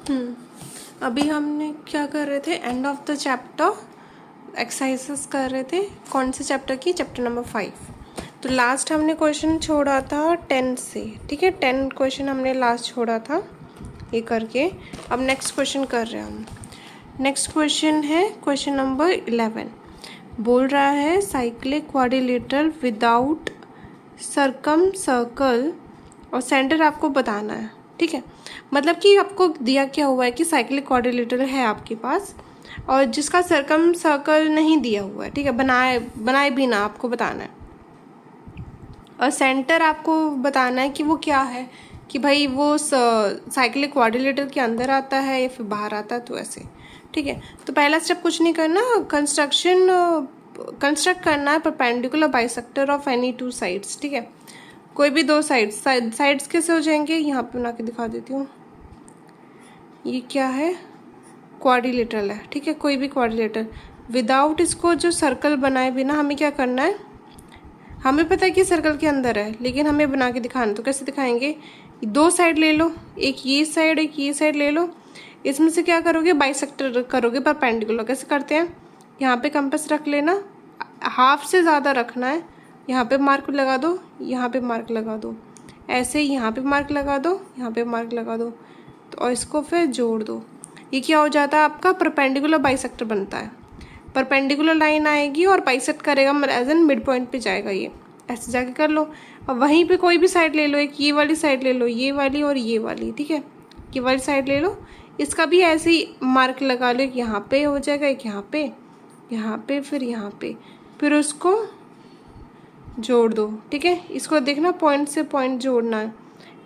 अभी हमने क्या कर रहे थे, end of the chapter exercises कर रहे थे। कौन से चैप्टर की? Chapter number 5। तो लास्ट हमने क्वेश्चन छोड़ा था 10 से, ठीक है। 10 क्वेश्चन हमने लास्ट छोड़ा था ये करके। अब नेक्स्ट क्वेश्चन कर रहे हैं हम। नेक्स्ट क्वेश्चन है क्वेश्चन नंबर 11। बोल रहा है cyclic quadrilateral without circum circle, और सेंटर आपको बताना है, ठीक है। मतलब कि आपको दिया क्या हुआ है कि साइक्लिक क्वाड्रिलेटरल है आपके पास और जिसका सर्कम सर्कल नहीं दिया हुआ है, ठीक है। बनाए भी ना, आपको बताना है। और सेंटर आपको बताना है कि वो क्या है, कि भाई वो साइक्लिक क्वाड्रिलेटरल के अंदर आता है या फिर बाहर आता है, तो ऐसे, ठीक है। तो पहला स्टेप कुछ नहीं करना, कंस्ट्रक्ट करना है perpendicular bisector of any two sides, ठीक है। कोई भी दो साइड्स कैसे हो जाएंगे, यहाँ पे बना के दिखा देती हूँ। ये क्या है? क्वाड्रिलेटरल है, ठीक है। कोई भी क्वाड्रिलेटरल विदाउट इसको जो सर्कल बनाए बिना हमें क्या करना है, हमें पता है कि सर्कल के अंदर है, लेकिन हमें बना के दिखाना। तो कैसे दिखाएंगे? दो साइड ले लो, एक ये साइड एक ये साइड ले लो। इसमें से क्या करोगे? बाइसेक्टर करोगे परपेंडिकुलर। कैसे करते हैं? यहाँ पे कंपास रख लेना, हाफ से ज़्यादा रखना है। यहाँ पे मार्क लगा दो, यहाँ पे मार्क लगा दो, ऐसे यहाँ पे मार्क लगा दो, यहाँ पे मार्क लगा दो, तो और इसको फिर जोड़ दो। ये क्या हो जाता है? आपका परपेंडिकुलर बाइसेक्टर बनता है। परपेंडिकुलर लाइन आएगी और बाइसेक्ट करेगा, एज एन मिड पॉइंट पे जाएगा। ये ऐसे जाके कर लो। और वहीं पे कोई भी साइड ले लो, एक ये वाली साइड ले लो, ये वाली और ये वाली, ठीक है। ये वाली साइड ले लो, इसका भी ऐसे ही मार्क लगा लो। एक यहाँ पे हो जाएगा, एक यहाँ पे, फिर यहाँ पे, फिर उसको जोड़ दो, ठीक है। इसको देखना, पॉइंट से पॉइंट जोड़ना है।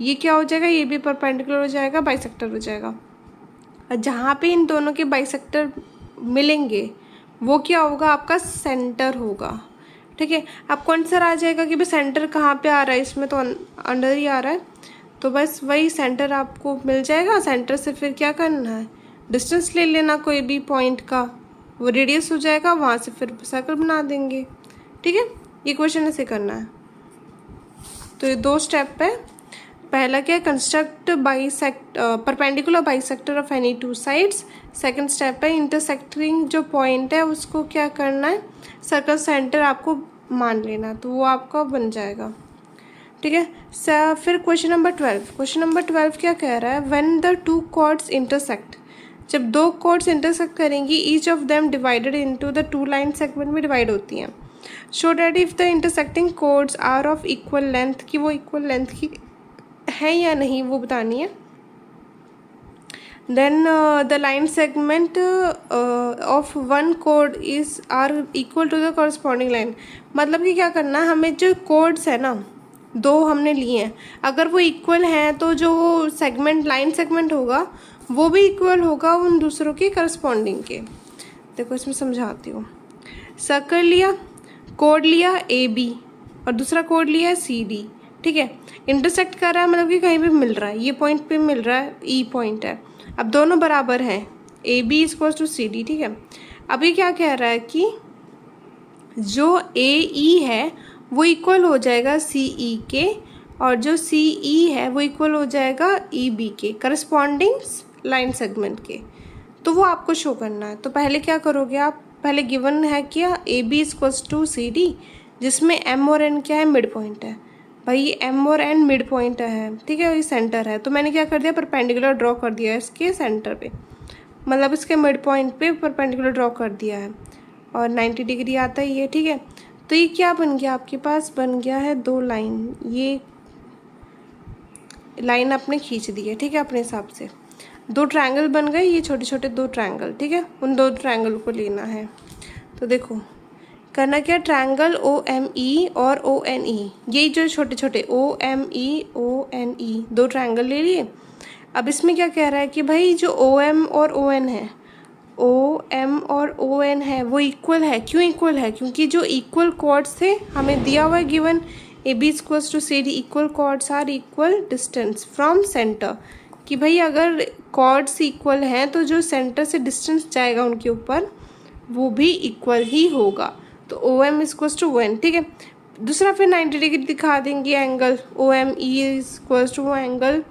ये क्या हो जाएगा? ये भी परपेंडिकुलर हो जाएगा, बाइसेक्टर हो जाएगा। और जहाँ पे इन दोनों के बाइसेक्टर मिलेंगे वो क्या होगा? आपका सेंटर होगा, ठीक है। अब कौन आ जाएगा कि भाई सेंटर कहाँ पे आ रहा है? इसमें तो अंदर ही आ रहा है, तो बस वही सेंटर आपको मिल जाएगा। सेंटर से फिर क्या करना है? डिस्टेंस ले लेना कोई भी पॉइंट का, वो रेडियस हो जाएगा, वहाँ से फिर सर्कल बना देंगे, ठीक है। ये क्वेश्चन ऐसे करना है। तो ये दो स्टेप है। पहला क्या है? Construct perpendicular bisector of any two sides. Second step है इंटरसेक्टिंग जो पॉइंट है उसको क्या करना है? सर्कल सेंटर आपको मान लेना, तो वो आपका बन जाएगा, ठीक है। फिर क्वेश्चन नंबर 12 क्या कह रहा है? When the two chords intersect, जब दो कॉर्ड्स इंटरसेक्ट करेंगी, each of them divided into the two line segment में डिवाइड होती हैं। Show that if the intersecting chords are of equal length, कि वो इक्वल लेंथ की है या नहीं वो बतानी है। Then the line segment of one कोड is are equal to the corresponding line. मतलब कि क्या करना है, हमें जो कोड्स है ना, दो हमने लिए हैं, अगर वो इक्वल हैं तो जो सेगमेंट लाइन सेगमेंट होगा वो भी इक्वल होगा उन दूसरों के करस्पॉन्डिंग के। देखो इसमें समझाती हूँ। सर्कल लिया, कोड लिया AB और दूसरा कोड लिया है CD, ठीक है। इंटरसेक्ट कर रहा है मतलब कि कहीं भी मिल रहा है, ये पॉइंट पे मिल रहा है, E पॉइंट है। अब दोनों बराबर हैं, AB इक्वल्स टू CD, ठीक है। अभी क्या कह रहा है कि जो AE है वो इक्वल हो जाएगा CE के, और जो CE है वो इक्वल हो जाएगा EB के, करस्पॉन्डिंग लाइन सेगमेंट के। तो वो आपको शो करना है। तो पहले क्या करोगे आप? पहले गिवन है क्या? AB इक्वल्स टू CD, जिसमें M और N क्या है? मिड पॉइंट है। भाई M और N मिड पॉइंट है, ठीक है, ये सेंटर है। तो मैंने क्या कर दिया? परपेंडिकुलर ड्रॉ कर दिया है इसके सेंटर पे, मतलब इसके मिड पॉइंट पे परपेंडिकुलर ड्रॉ कर दिया है, और 90 डिग्री आता है ये, ठीक है। तो ये क्या बन गया आपके पास? बन गया है दो लाइन, ये लाइन आपने खींच दी है, ठीक है, अपने हिसाब से। दो ट्रायंगल बन गए, ये छोटे छोटे दो ट्रायंगल, ठीक है। उन दो ट्रायंगल को लेना है। तो देखो करना क्या? ट्रायंगल OME और ONE, यही जो छोटे छोटे OME ONE दो ट्रायंगल ले लिए। अब इसमें क्या कह रहा है कि भाई जो OM और ON है, OM और ON है वो इक्वल है। क्यों इक्वल है? क्योंकि जो इक्वल कॉर्ड्स थे हमें दिया हुआ है given, AB equals to CD, equal chords are equal distance from centre, कि भाई अगर कॉर्ड्स इक्वल हैं तो जो सेंटर से डिस्टेंस जाएगा उनके ऊपर वो भी इक्वल ही होगा। तो OM इक्वल्स टू ON, ठीक है। दूसरा फिर 90 डिग्री दिखा देंगे angle, OME equals to angle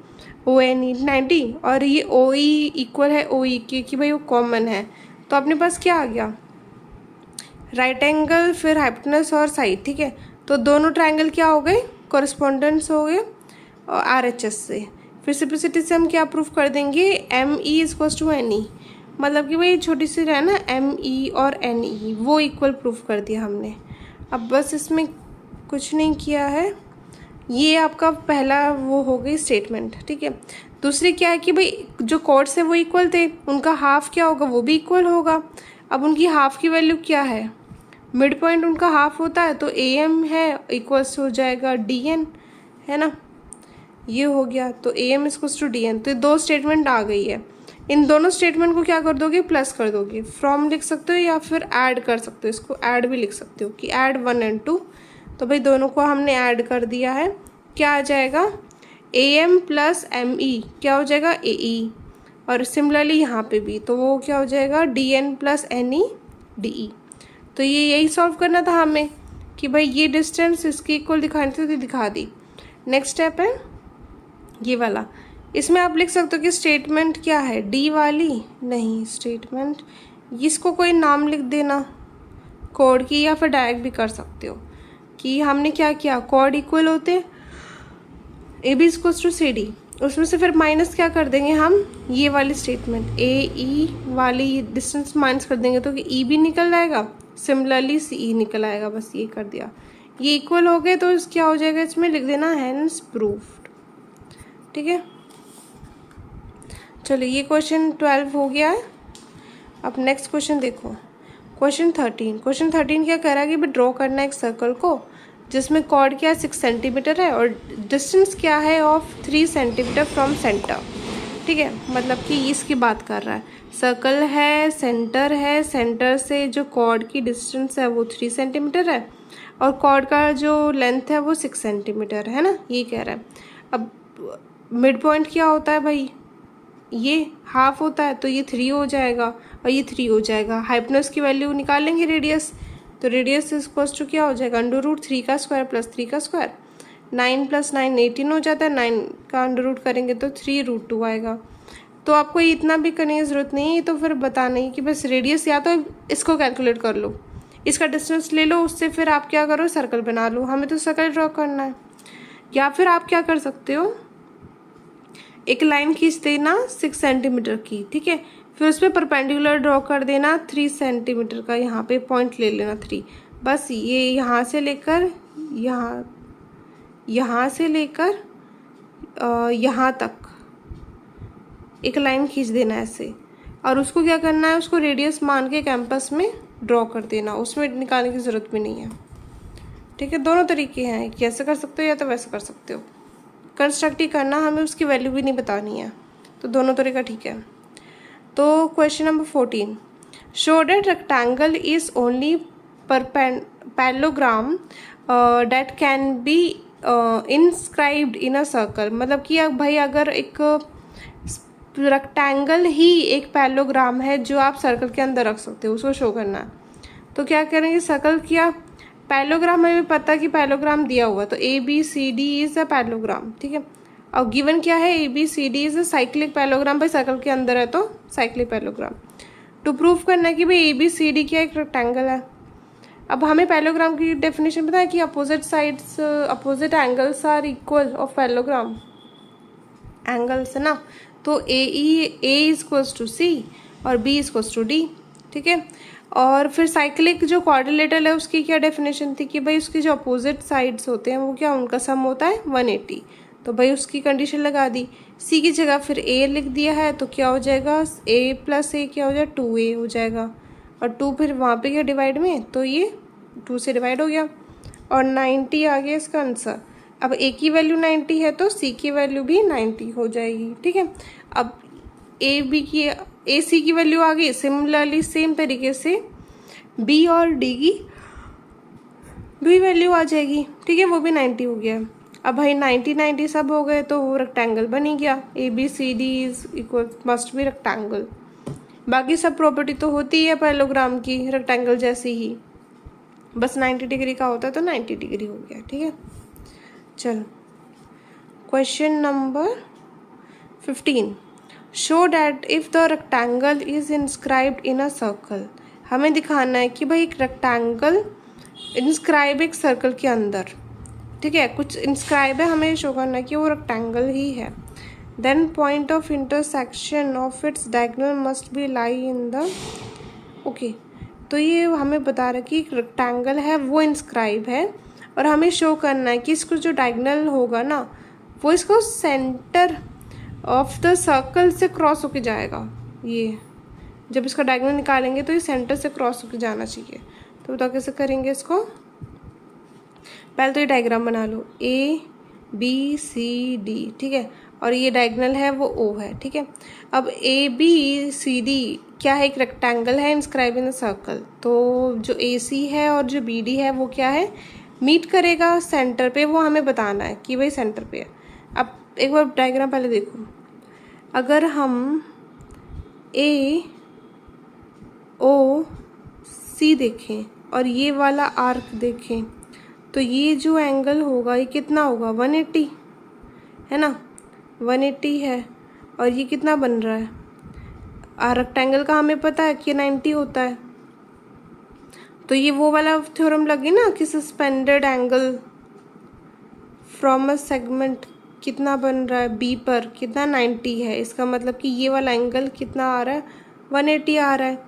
ONE 90 और ये OE इक्वल है OE के कि भाई वो कॉमन है। तो अपने पास क्या आ गया, राइट एंगल, फिर हाइपोटेनस और साइड, ठीक है। तो दोनों ट्रायंगल क्या हो गए, कॉरस्पॉन्डेंस हो गए और RHS से। फिर सिंप्लिसिटी से हम क्या प्रूफ कर देंगे, ME इक्वल्स टू NE, मतलब कि भाई छोटी सी है ना ME और NE, वो इक्वल प्रूफ कर दिया हमने। अब बस इसमें कुछ नहीं किया है, ये आपका पहला वो हो गई स्टेटमेंट, ठीक है। दूसरी क्या है कि भाई जो कॉर्ड्स है वो इक्वल थे, उनका हाफ क्या होगा, वो भी इक्वल होगा। अब उनकी हाफ की वैल्यू क्या है, मिड पॉइंट उनका हाफ होता है, तो AM है इक्वल्स हो जाएगा DN, है ना, ये हो गया। तो AM इक्वल्स टू DN। तो ये दो स्टेटमेंट आ गई है। इन दोनों स्टेटमेंट को क्या कर दोगे, प्लस कर दोगे, फ्रॉम लिख सकते हो या फिर ऐड कर सकते हो, इसको ऐड भी लिख सकते हो कि ऐड 1 और 2। तो भाई दोनों को हमने ऐड कर दिया है, क्या आ जाएगा, AM प्लस ME क्या हो जाएगा, AE। और सिमिलरली यहाँ पे भी, तो वो क्या हो जाएगा, DN प्लस NE DE। तो ये यही सॉल्व करना था हमें कि भाई ये डिस्टेंस इसके इक्वल दिखानी थी, तो दिखा दी। नेक्स्ट स्टेप है ये वाला, इसमें आप लिख सकते हो कि स्टेटमेंट क्या है, D वाली नहीं, स्टेटमेंट इसको कोई नाम लिख देना कोड की, या फिर डायरेक्ट भी कर सकते हो कि हमने क्या किया, कोड इक्वल होते AB इक्वल्स टू CD, उसमें से फिर माइनस क्या कर देंगे हम, ये वाली स्टेटमेंट AE वाली डिस्टेंस माइनस कर देंगे तो कि E भी निकल आएगा, सिमिलरली CE निकल आएगा, बस ये कर दिया। ये इक्वल हो गए तो क्या हो जाएगा, इसमें लिख देना हेंस प्रूफ्ड, ठीक है। चलो ये क्वेश्चन 12 हो गया है। अब नेक्स्ट क्वेश्चन देखो, क्वेश्चन 13 क्या कह रहा है कि ड्रॉ करना है एक सर्कल को जिसमें कॉर्ड क्या 6 सेंटीमीटर है और डिस्टेंस क्या है ऑफ 3 सेंटीमीटर फ्रॉम सेंटर, ठीक है। मतलब कि इसकी बात कर रहा है, सर्कल है, सेंटर से जो कॉर्ड की डिस्टेंस है वो 3 सेंटीमीटर है और कॉर्ड का जो लेंथ है वो 6 सेंटीमीटर है ना, ये कह रहा है। अब मिड पॉइंट क्या होता है भाई, ये हाफ होता है, तो ये 3 हो जाएगा और ये 3 हो जाएगा। हाइपोटेनस की वैल्यू निकालेंगे रेडियस, तो रेडियस इक्वल्स टू क्या हो जाएगा, √3 का स्क्वायर प्लस 3 का स्क्वायर, 9 + 9 18 हो जाता है, 9 का अंडर करेंगे तो 3√2 आएगा। तो आपको इतना भी करने की ज़रूरत नहीं है, तो फिर बताना ही कि बस रेडियस या तो इसको कैलकुलेट कर लो, इसका डिस्टेंस ले लो, उससे फिर आप क्या करो, सर्कल बना लो, हमें तो सर्कल ड्रॉ करना है। या फिर आप क्या कर सकते हो, एक लाइन खींच देना 6 सेंटीमीटर की, ठीक है, फिर उस पर परपेंडिकुलर ड्रॉ कर देना 3 सेंटीमीटर का, यहाँ पे पॉइंट ले लेना 3, बस ये यहाँ से लेकर यहाँ से लेकर यहाँ तक एक लाइन खींच देना ऐसे, और उसको क्या करना है, उसको रेडियस मान के कैंपस में ड्रॉ कर देना, उसमें निकालने की ज़रूरत भी नहीं है, ठीक है। दोनों तरीके हैं, कैसे कर सकते हो या तो वैसे कर सकते हो, कंस्ट्रक्ट ही करना, हमें उसकी वैल्यू भी नहीं बतानी है, तो दोनों तरीका ठीक है। तो question number 14, show that rectangle is only parallelogram that can be inscribed in a circle. मतलब कि भाई अगर एक रेक्टेंगल ही एक पैरेललोग्राम है जो आप सर्कल के अंदर रख सकते हो, उसको शो करना है। तो क्या करेंगे, सर्कल किया, पैरेललोग्राम हमें पता कि पैरेललोग्राम दिया हुआ, तो ABCD इज अ पैरेललोग्राम, ठीक है। और गिवन क्या है, ABCD is a cyclic parallelogram, भाई सर्कल के अंदर है तो साइक्लिक पैरेललोग्राम। टू प्रूफ करना है कि भाई ABCD क्या एक रेक्टेंगल है। अब हमें पैरेललोग्राम की डेफिनेशन पता है कि opposite angles are equal of parallelogram, angles है ना, तो A इक्वल्स टू C और B इक्वल्स टू D, ठीक है। और फिर साइक्लिक जो क्वाड्रिलेटरल है उसकी क्या डेफिनेशन थी कि भाई उसकी जो अपोजिट साइड्स होते हैं वो क्या, उनका सम होता है 180, तो भाई उसकी कंडीशन लगा दी। C की जगह फिर A लिख दिया है, तो क्या हो जाएगा, A + A क्या हो जाएगा, 2A हो जाएगा, और 2 फिर वहाँ पे क्या डिवाइड में, तो ये 2 से डिवाइड हो गया और 90 आ गया इसका आंसर। अब A की वैल्यू 90 है तो C की वैल्यू भी 90 हो जाएगी, ठीक है। अब AC की वैल्यू आ गई, सिमिलरली सेम तरीके से B और D की भी वैल्यू आ जाएगी, ठीक है, वो भी 90 हो गया। अब भाई 90 सब हो गए तो वो रेक्टेंगल बन ही गया, ABCD is equal must be rectangle. बाकी सब प्रॉपर्टी तो होती है पैरेललोग्राम की रेक्टेंगल जैसी ही, बस 90 डिग्री का होता है तो 90 डिग्री हो गया, ठीक है। चलो question number 15. Show that if the rectangle is inscribed in a circle. हमें दिखाना है कि भाई एक रेक्टेंगल इंस्क्राइब एक सर्कल के अंदर, ठीक है, कुछ इंस्क्राइब है, हमें शो करना है कि वो रेक्टेंगल ही है. Then point of intersection of its diagonal must be lie in the. Okay, तो ये हमें बता रहा है कि एक रेक्टेंगल है वो इंस्क्राइब है और हमें शो करना है कि इसको जो डायगोनल होगा ना वो इसको सेंटर ऑफ द सर्कल से क्रॉस होके जाएगा. ये जब इसका डायगोनल निकालेंगे तो ये सेंटर से क्रॉस होके जाना चाहिए. तो बताओ कैसे करेंगे इसको. पहले तो ये डायग्राम बना लो, ए बी सी डी, ठीक है, और ये डायगोनल है वो ओ है, ठीक है. अब ए बी सी डी क्या है, एक रेक्टेंगल है इंस्क्राइब इन द सर्कल. तो जो ए सी है और जो बी डी है वो क्या है, मीट करेगा सेंटर पे. वो हमें बताना है कि भाई सेंटर पे है. अब एक बार डायग्राम पहले देखो. अगर हम ए ओ सी देखें और ये वाला आर्क देखें तो ये जो एंगल होगा ये कितना होगा, 180 है ना, 180 है. और ये कितना बन रहा है, रेक्टेंगल का हमें पता है कि 90 होता है. तो ये वो वाला थ्योरम लगे ना कि suspended angle from a segment कितना बन रहा है, बी पर कितना 90 है. इसका मतलब कि ये वाला एंगल कितना आ रहा है, 180 आ रहा है.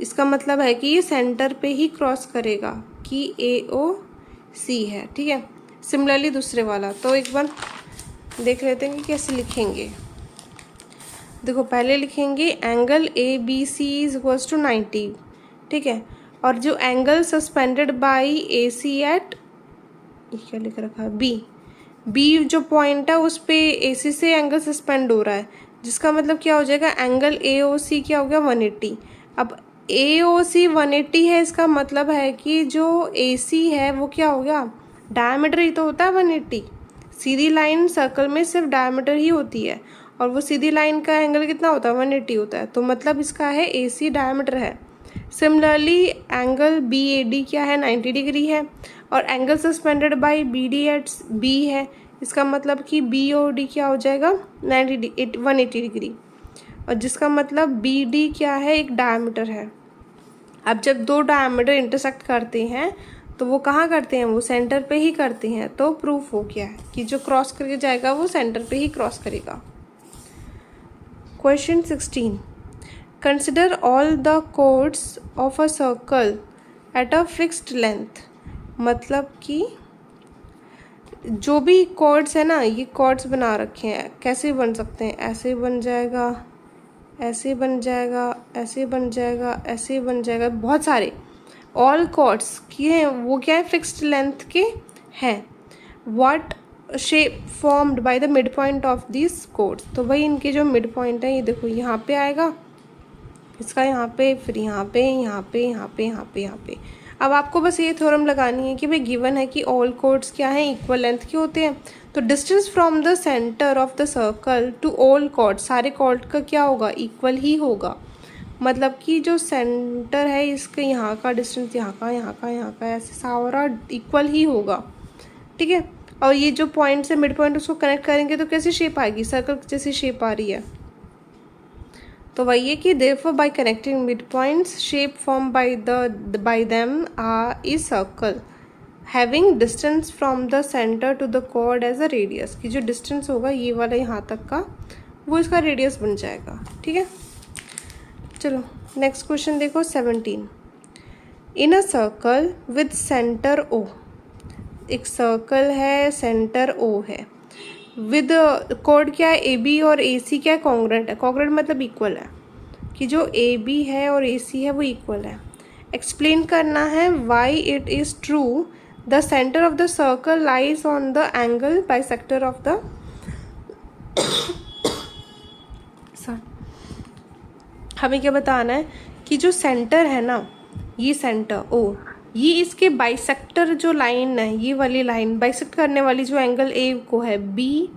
इसका मतलब है कि ये सेंटर पे ही क्रॉस करेगा कि ए ओ सी है, ठीक है. सिमिलरली दूसरे वाला तो एक बार देख लेते हैं कि कैसे लिखेंगे. देखो पहले लिखेंगे angle A B C is equals to 90, ठीक है. और जो angle subtended by A C at, क्या लिख रखा है, बी, बी जो पॉइंट है उस पे ए सी से एंगल सस्पेंड हो रहा है, जिसका मतलब क्या हो जाएगा, एंगल ए ओ सी क्या हो गया, 180. अब ए ओ सी 180 है, इसका मतलब है कि जो ए सी है वो क्या हो गया, डायमीटर ही तो होता है 180. सीधी लाइन सर्कल में सिर्फ डायमीटर ही होती है और वो सीधी लाइन का एंगल कितना होता है, 180 होता है. तो मतलब इसका है ए सी डायमीटर है. Similarly angle B A D क्या है, 90 डिग्री है और angle subtended by B D at B है. इसका मतलब कि बी ओ डी क्या हो जाएगा, 180 डिग्री, और जिसका मतलब बी डी क्या है, एक डायमीटर है. अब जब दो डायमीटर इंटरसेक्ट करते हैं तो वो कहाँ करते हैं, वो सेंटर पे ही करते हैं. तो प्रूफ हो गया है कि जो क्रॉस करके जाएगा वो सेंटर पे ही क्रॉस करेगा. Question 16. Consider all the codes of a circle at a fixed length. मतलब कि जो भी कॉर्ड्स है ना, ये कॉर्ड्स बना रखे हैं, कैसे बन सकते हैं, ऐसे बन जाएगा, ऐसे बन जाएगा, ऐसे बन जाएगा, ऐसे बन जाएगा, बहुत सारे ऑल कॉर्ड्स किए हैं. वो क्या है, फिक्स्ड लेंथ के हैं. What shape formed by the mid point of this chords. तो भाई इनके जो मिड पॉइंट है ये देखो यहाँ पे आएगा, इसका यहाँ पे, फिर यहाँ पे, यहाँ पे, यहाँ पे, यहाँ पे, यहाँ पे. अब आपको बस ये थ्योरम लगानी है कि भाई गिवन है कि ऑल कॉर्ड्स क्या हैं, इक्वल लेंथ के होते हैं. तो distance from the centre of the circle to all chord, सारे कॉर्ड का क्या होगा, इक्वल ही होगा. मतलब कि जो सेंटर है इसके यहाँ का डिस्टेंस यहाँ का, यहाँ का, यहाँ का, ऐसे सारा इक्वल ही होगा, ठीक है. और ये जो पॉइंट से मिड पॉइंट उसको कनेक्ट करेंगे तो कैसी शेप आएगी, सर्कल जैसी शेप आ रही है. तो वही है कि therefore by connecting midpoints shape formed by them is circle having distance from the center to the chord as a radius. कि जो distance होगा ये वाला यहाँ तक का वो इसका radius बन जाएगा, ठीक है. चलो नेक्स्ट क्वेश्चन देखो 17. In a circle with centre O, एक सर्कल है, सेंटर ओ है, विद कोड क्या है, ए बी और ए सी क्या है, कॉन्ग्रेंट है. कॉन्ग्रेंट मतलब इक्वल है, कि जो ए बी है और ए सी है वो इक्वल है. एक्सप्लेन करना है why it is true the centre of the circle lies on the angle bisector of the हमें क्या बताना है कि जो सेंटर है ना, ये सेंटर ओ, ये इसके बाइसेक्टर जो लाइन है, ये वाली लाइन बाइसेक्ट करने वाली जो एंगल ए को है, बी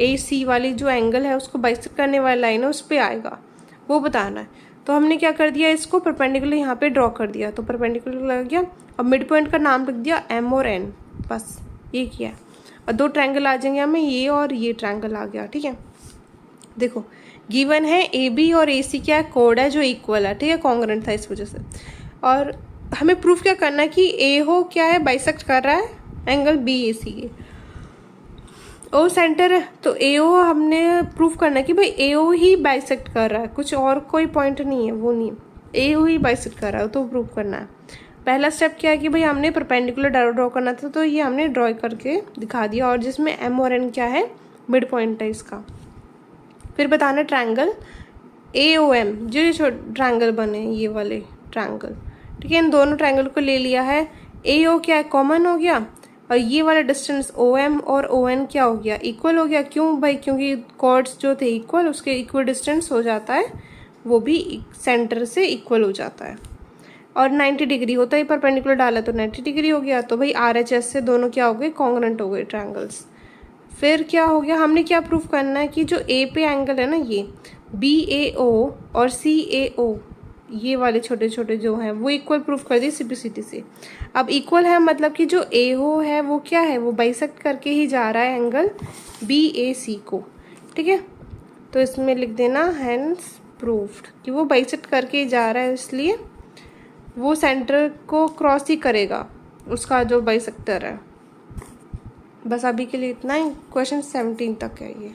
ए सी वाली जो एंगल है उसको बाइसेक्ट करने वाली लाइन है उस पर आएगा, वो बताना है. तो हमने क्या कर दिया, इसको परपेंडिकुलर यहाँ पे ड्रॉ कर दिया, तो परपेंडिकुलर लग गया और मिड पॉइंट का नाम लिख दिया एम और एन, बस ये किया. और दो ट्रायंगल आ जाएंगे हमें, ये और ये ट्रायंगल आ गया, ठीक है. देखो गिवन है ए बी और ए सी क्या कोड है जो इक्वल है, ठीक है, कॉन्ग्रेंट था इस वजह से। और हमें प्रूफ क्या करना है कि ए हो क्या है, बाइसेक्ट कर रहा है एंगल बी ए सी के। ओ सेंटर है तो ए ओ हमने प्रूफ करना है कि भाई ए ओ ही बाइसेक्ट कर रहा है, कुछ और कोई पॉइंट नहीं है, वो नहीं, ए ओ ही बाइसेक्ट कर रहा है तो प्रूफ करना है। पहला स्टेप क्या है कि भाई हमने परपेंडिकुलर ड्रॉ करना था, तो ये हमने ड्रॉ करके दिखा दिया, और जिसमें एम और एन क्या है, मिड पॉइंट है इसका। फिर बताना ट्रायंगल ए ओ एम, जो ये ट्रायंगल बने ये वाले ट्रायंगल, ठीक है, इन दोनों ट्रायंगल को ले लिया है। ए ओ क्या है, कॉमन हो गया, और ये वाला डिस्टेंस ओ एम और ओ एन क्या हो गया, इक्वल हो गया। क्यों भाई, क्योंकि कॉर्ड्स जो थे इक्वल, उसके इक्वल डिस्टेंस हो जाता है, वो भी सेंटर से इक्वल हो जाता है। और 90 डिग्री होता है, परपेंडिकुलर डाला तो 90 डिग्री हो गया, तो भाई आर एच एस से दोनों क्या हो गए, कॉन्ग्रेंट हो गए ट्रायंगल्स। फिर क्या हो गया, हमने क्या प्रूफ करना है कि जो ए पे एंगल है ना, ये बी ए ओ और सी ए ओ, ये वाले छोटे छोटे जो हैं वो इक्वल प्रूफ कर दिए सिंप्लिसिटी से। अब इक्वल है मतलब कि जो ए ओ है वो क्या है, वो बाइसेक्ट करके ही जा रहा है एंगल बी ए सी को, ठीक है। तो इसमें लिख देना हैंस प्रूफ्ड कि वो बाइसेक्ट करके ही जा रहा है, इसलिए वो सेंटर को क्रॉस ही करेगा उसका जो बाइसेक्टर है। बस अभी के लिए इतना ही, क्वेश्चन 17 तक है ये।